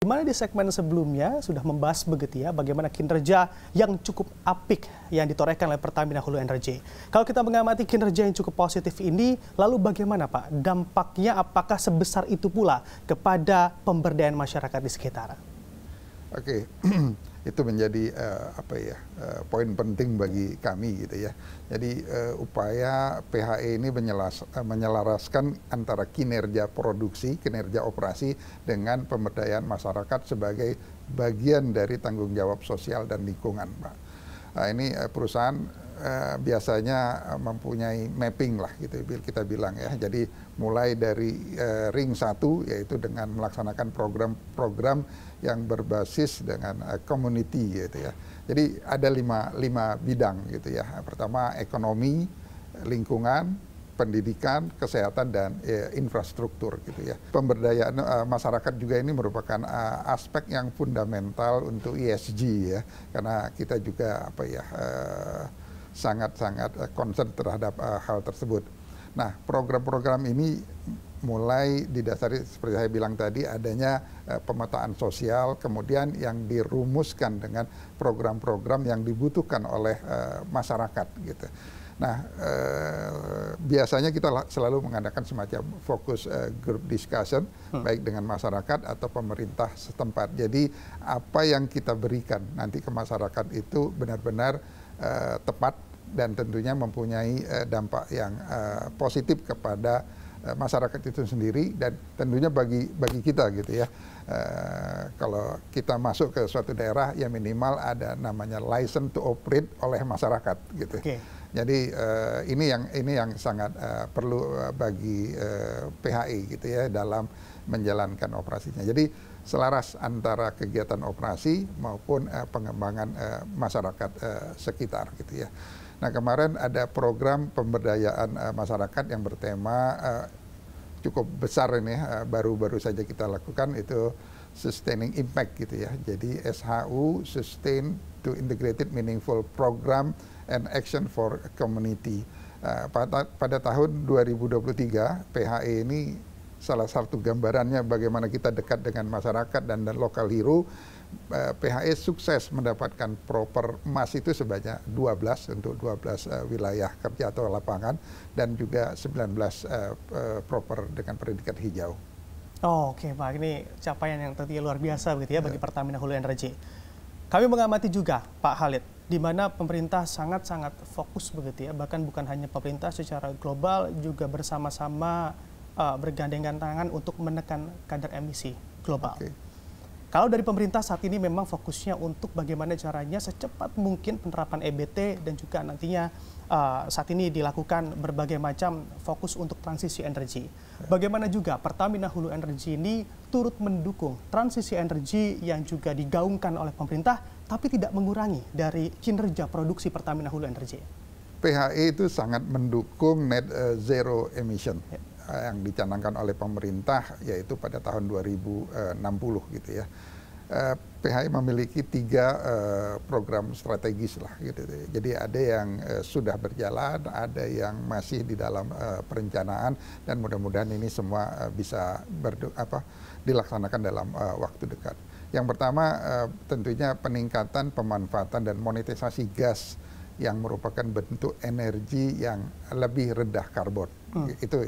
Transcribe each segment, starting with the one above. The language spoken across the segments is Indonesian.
mana di segmen sebelumnya sudah membahas begitu ya, bagaimana kinerja yang cukup apik yang ditorehkan oleh Pertamina Hulu Energy. Kalau kita mengamati kinerja yang cukup positif ini, lalu bagaimana Pak dampaknya, apakah sebesar itu pula kepada pemberdayaan masyarakat di sekitar? Oke, itu menjadi poin penting bagi kami gitu ya. Jadi upaya PHE ini menyelaraskan antara kinerja produksi, kinerja operasi dengan pemberdayaan masyarakat sebagai bagian dari tanggung jawab sosial dan lingkungan, Pak. Nah, ini perusahaan biasanya mempunyai mapping lah gitu kita bilang ya. Jadi mulai dari ring 1 yaitu dengan melaksanakan program-program yang berbasis dengan community gitu ya. Jadi ada lima bidang gitu ya. Pertama ekonomi, lingkungan, pendidikan, kesehatan, dan infrastruktur gitu ya. Pemberdayaan masyarakat juga ini merupakan aspek yang fundamental untuk ESG ya, karena kita juga sangat-sangat concern terhadap hal tersebut. Nah, program-program ini mulai didasari seperti saya bilang tadi adanya pemetaan sosial, kemudian yang dirumuskan dengan program-program yang dibutuhkan oleh masyarakat gitu. Nah, biasanya kita selalu mengadakan semacam fokus group discussion, baik dengan masyarakat atau pemerintah setempat. Jadi apa yang kita berikan nanti ke masyarakat itu benar-benar tepat dan tentunya mempunyai dampak yang positif kepada masyarakat itu sendiri dan tentunya bagi kita gitu ya. Kalau kita masuk ke suatu daerah ya minimal ada namanya license to operate oleh masyarakat gitu. Okay. Jadi ini yang sangat perlu bagi PHE gitu ya dalam menjalankan operasinya. Jadi selaras antara kegiatan operasi maupun pengembangan masyarakat sekitar gitu ya. Nah, kemarin ada program pemberdayaan masyarakat yang bertema cukup besar ini baru-baru saja kita lakukan, itu Sustaining Impact gitu ya. Jadi SHU, Sustain to Integrated Meaningful Program and Action for Community. Pada tahun 2023 PHE ini salah satu gambarannya bagaimana kita dekat dengan masyarakat dan lokal hero. PHE sukses mendapatkan proper emas itu sebanyak 12 untuk 12 wilayah kerja atau lapangan dan juga 19 proper dengan predikat hijau. Oh, oke Pak, ini capaian yang tentunya luar biasa begitu ya bagi Pertamina Hulu Energy. Kami mengamati juga Pak Khalid, di mana pemerintah sangat-sangat fokus begitu ya, bahkan bukan hanya pemerintah secara global juga bersama-sama bergandengan tangan untuk menekan kadar emisi global. Okay. Kalau dari pemerintah saat ini memang fokusnya untuk bagaimana caranya secepat mungkin penerapan EBT dan juga nantinya saat ini dilakukan berbagai macam fokus untuk transisi energi. Bagaimana juga Pertamina Hulu Energy ini turut mendukung transisi energi yang juga digaungkan oleh pemerintah tapi tidak mengurangi dari kinerja produksi Pertamina Hulu Energy. PHE itu sangat mendukung net zero emission. Yang dicanangkan oleh pemerintah yaitu pada tahun 2060 gitu ya. PHE memiliki 3 program strategis lah gitu. Jadi ada yang sudah berjalan, ada yang masih di dalam perencanaan dan mudah-mudahan ini semua bisa dilaksanakan dalam waktu dekat. Yang pertama tentunya peningkatan pemanfaatan dan monetisasi gas yang merupakan bentuk energi yang lebih rendah karbon. Itu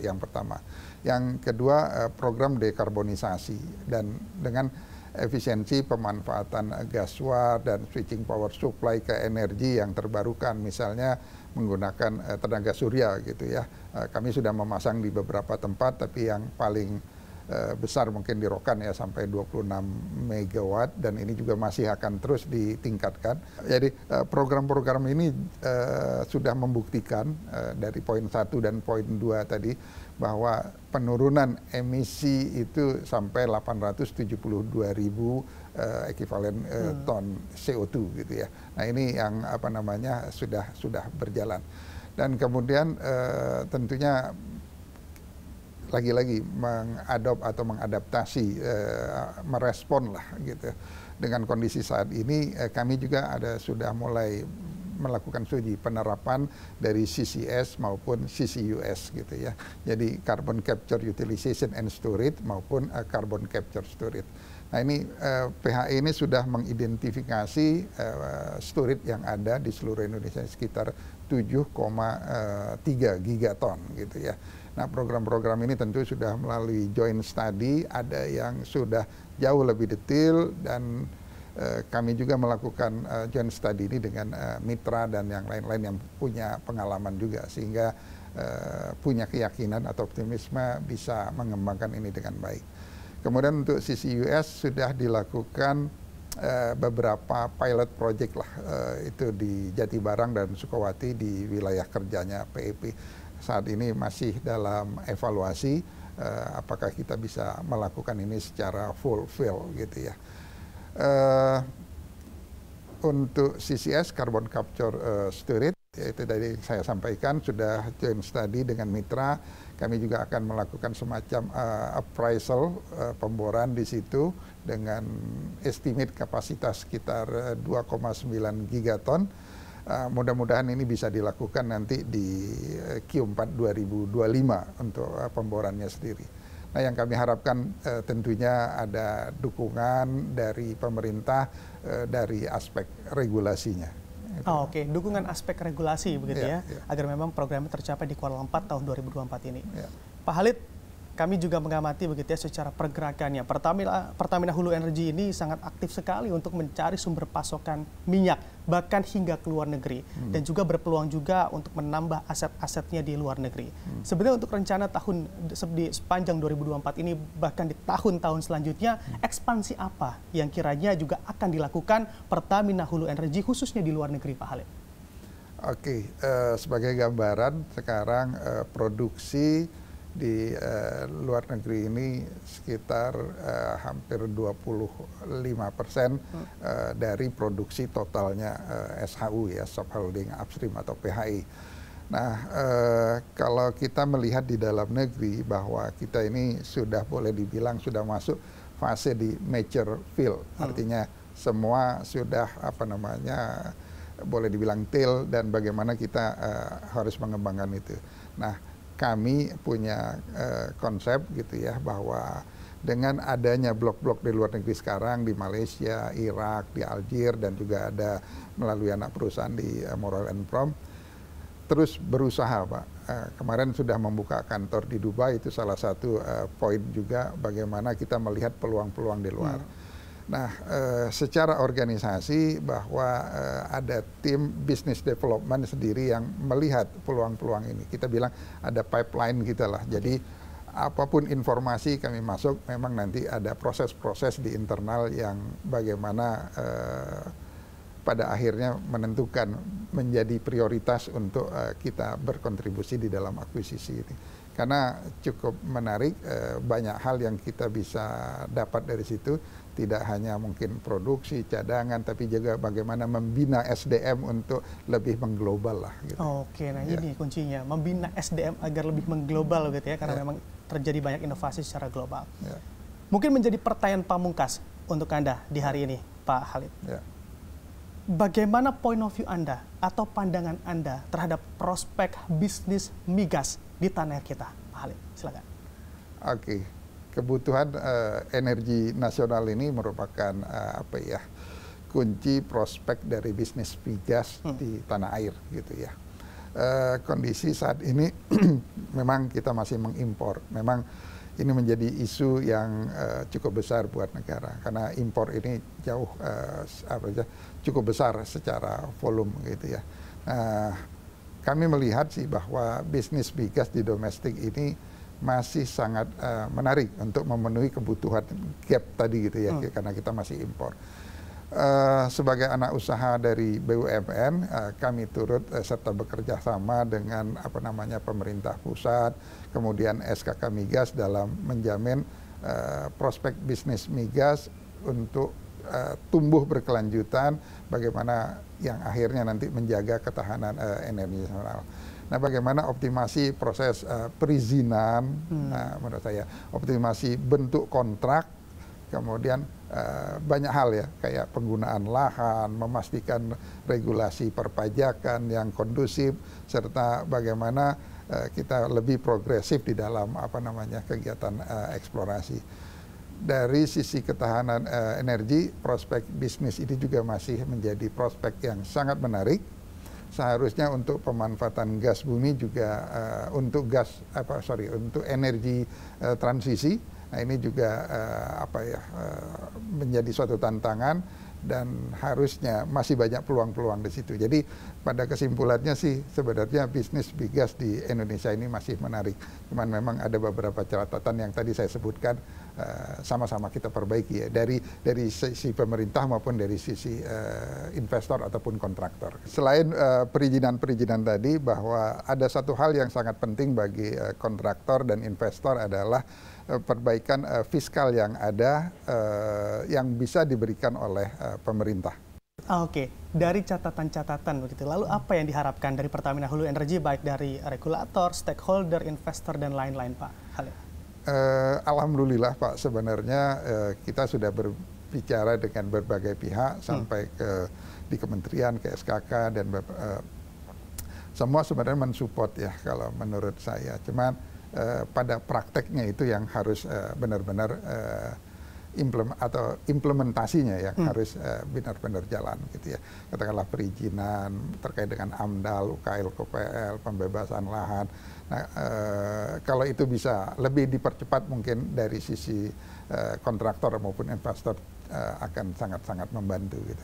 yang pertama. Yang kedua program dekarbonisasi dan dengan efisiensi pemanfaatan gas suar dan switching power supply ke energi yang terbarukan, misalnya menggunakan tenaga surya gitu ya. Kami sudah memasang di beberapa tempat, tapi yang paling besar mungkin di Rokan ya sampai 26 megawatt dan ini juga masih akan terus ditingkatkan. Jadi program-program ini sudah membuktikan dari poin 1 dan poin 2 tadi bahwa penurunan emisi itu sampai 872.000 ekivalen ton CO2 gitu ya. Nah, ini yang sudah berjalan. Dan kemudian tentunya lagi-lagi mengadaptasi, merespon lah gitu. Dengan kondisi saat ini kami juga sudah mulai melakukan studi penerapan dari CCS maupun CCUS gitu ya. Jadi carbon capture utilization and storage maupun carbon capture storage. Nah ini PHI ini sudah mengidentifikasi storage yang ada di seluruh Indonesia sekitar 7,3 gigaton gitu ya. Nah program-program ini tentu sudah melalui joint study, ada yang sudah jauh lebih detail dan kami juga melakukan joint study ini dengan mitra dan yang lain-lain yang punya pengalaman juga sehingga punya keyakinan atau optimisme bisa mengembangkan ini dengan baik. Kemudian untuk sisi US sudah dilakukan beberapa pilot project lah, itu di Jatibarang dan Sukawati di wilayah kerjanya PEP. Saat ini masih dalam evaluasi apakah kita bisa melakukan ini secara fulfill gitu ya. Untuk CCS, Carbon Capture Storage, itu tadi saya sampaikan sudah joint study dengan mitra. Kami juga akan melakukan semacam appraisal pemboran di situ dengan estimate kapasitas sekitar 2,9 gigaton. Mudah-mudahan ini bisa dilakukan nanti di Q4 2025 untuk pemborannya sendiri. Nah, yang kami harapkan tentunya ada dukungan dari pemerintah dari aspek regulasinya. Oh, oke, dukungan aspek regulasi begitu ya, agar memang programnya tercapai di kuartal 4 tahun 2024 ini. Pak Khalid, kami juga mengamati begitu ya secara pergerakannya. Pertamina Hulu Energy ini sangat aktif sekali untuk mencari sumber pasokan minyak, bahkan hingga ke luar negeri. Dan juga berpeluang juga untuk menambah aset-asetnya di luar negeri. Sebenarnya untuk rencana tahun di sepanjang 2024 ini, bahkan di tahun-tahun selanjutnya, ekspansi apa yang kiranya juga akan dilakukan Pertamina Hulu Energy khususnya di luar negeri, Pak Khalid? Oke, sebagai gambaran sekarang produksi di luar negeri ini sekitar hampir 25% dari produksi totalnya SHU ya, subholding upstream atau PHI. Nah, kalau kita melihat di dalam negeri bahwa kita ini sudah boleh dibilang sudah masuk fase di mature field, artinya semua sudah boleh dibilang tail dan bagaimana kita harus mengembangkan itu. Nah, kami punya konsep gitu ya bahwa dengan adanya blok-blok di luar negeri sekarang di Malaysia, Irak, di Algier dan juga ada melalui anak perusahaan di Morel and Prom, terus berusaha Pak. Kemarin sudah membuka kantor di Dubai, itu salah satu poin juga bagaimana kita melihat peluang-peluang di luar. Nah, secara organisasi bahwa ada tim business development sendiri yang melihat peluang-peluang ini. Kita bilang ada pipeline kita lah. Jadi apapun informasi kami masuk, memang nanti ada proses-proses di internal yang bagaimana pada akhirnya menentukan menjadi prioritas untuk kita berkontribusi di dalam akuisisi ini. Karena cukup menarik, banyak hal yang kita bisa dapat dari situ. Tidak hanya mungkin produksi, cadangan, tapi juga bagaimana membina SDM untuk lebih mengglobal lah. Gitu. Oke, nah ini kuncinya, membina SDM agar lebih mengglobal gitu ya, karena memang terjadi banyak inovasi secara global. Mungkin menjadi pertanyaan pamungkas untuk Anda di hari ini, Pak Khalid. Bagaimana point of view Anda atau pandangan Anda terhadap prospek bisnis migas di tanah air kita, Pak Khalid? Silakan. Oke. Kebutuhan energi nasional ini merupakan kunci prospek dari bisnis migas di tanah air gitu ya. Kondisi saat ini memang kita masih mengimpor. Memang ini menjadi isu yang cukup besar buat negara karena impor ini jauh cukup besar secara volume gitu ya. Kami melihat sih bahwa bisnis migas di domestik ini masih sangat menarik untuk memenuhi kebutuhan gap tadi gitu ya, karena kita masih impor. Sebagai anak usaha dari BUMN, kami turut serta bekerja sama dengan pemerintah pusat, kemudian SKK Migas dalam menjamin prospek bisnis migas untuk tumbuh berkelanjutan, bagaimana yang akhirnya nanti menjaga ketahanan energi nasional. Nah, bagaimana optimasi proses perizinan, menurut saya, optimasi bentuk kontrak, kemudian banyak hal ya, kayak penggunaan lahan, memastikan regulasi perpajakan yang kondusif, serta bagaimana kita lebih progresif di dalam kegiatan eksplorasi. dari sisi ketahanan energi, prospek bisnis ini juga masih menjadi prospek yang sangat menarik. Seharusnya untuk pemanfaatan gas bumi juga untuk untuk energi transisi. Nah, ini juga menjadi suatu tantangan dan harusnya masih banyak peluang-peluang di situ. Jadi pada kesimpulannya sih sebenarnya bisnis bigas di Indonesia ini masih menarik. Cuman memang ada beberapa catatan yang tadi saya sebutkan sama-sama kita perbaiki ya dari sisi pemerintah maupun dari sisi investor ataupun kontraktor. Selain perizinan-perizinan tadi, bahwa ada satu hal yang sangat penting bagi kontraktor dan investor adalah perbaikan fiskal yang ada yang bisa diberikan oleh pemerintah. Oke, dari catatan-catatan begitu, lalu apa yang diharapkan dari Pertamina Hulu Energy baik dari regulator, stakeholder, investor dan lain-lain, Pak Khalid? Alhamdulillah Pak, sebenarnya kita sudah berbicara dengan berbagai pihak sampai di kementerian, ke SKK dan semua sebenarnya mensupport ya kalau menurut saya. Cuman pada prakteknya itu yang harus benar-benar implementasinya yang harus benar-benar jalan gitu ya. Katakanlah perizinan terkait dengan AMDAL, UKL, KPL, pembebasan lahan. Nah, kalau itu bisa lebih dipercepat mungkin dari sisi kontraktor maupun investor akan sangat-sangat membantu gitu.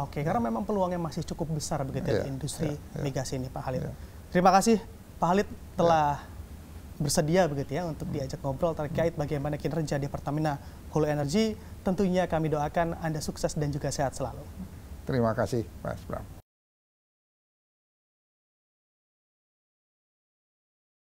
Oke, karena memang peluangnya masih cukup besar begitu di industri migas ini, Pak Khalid. Terima kasih Pak Khalid telah bersedia begitu ya untuk diajak ngobrol terkait bagaimana kinerja di Pertamina Hulu Energy. Tentunya kami doakan Anda sukses dan juga sehat selalu. Terima kasih Mas Bram.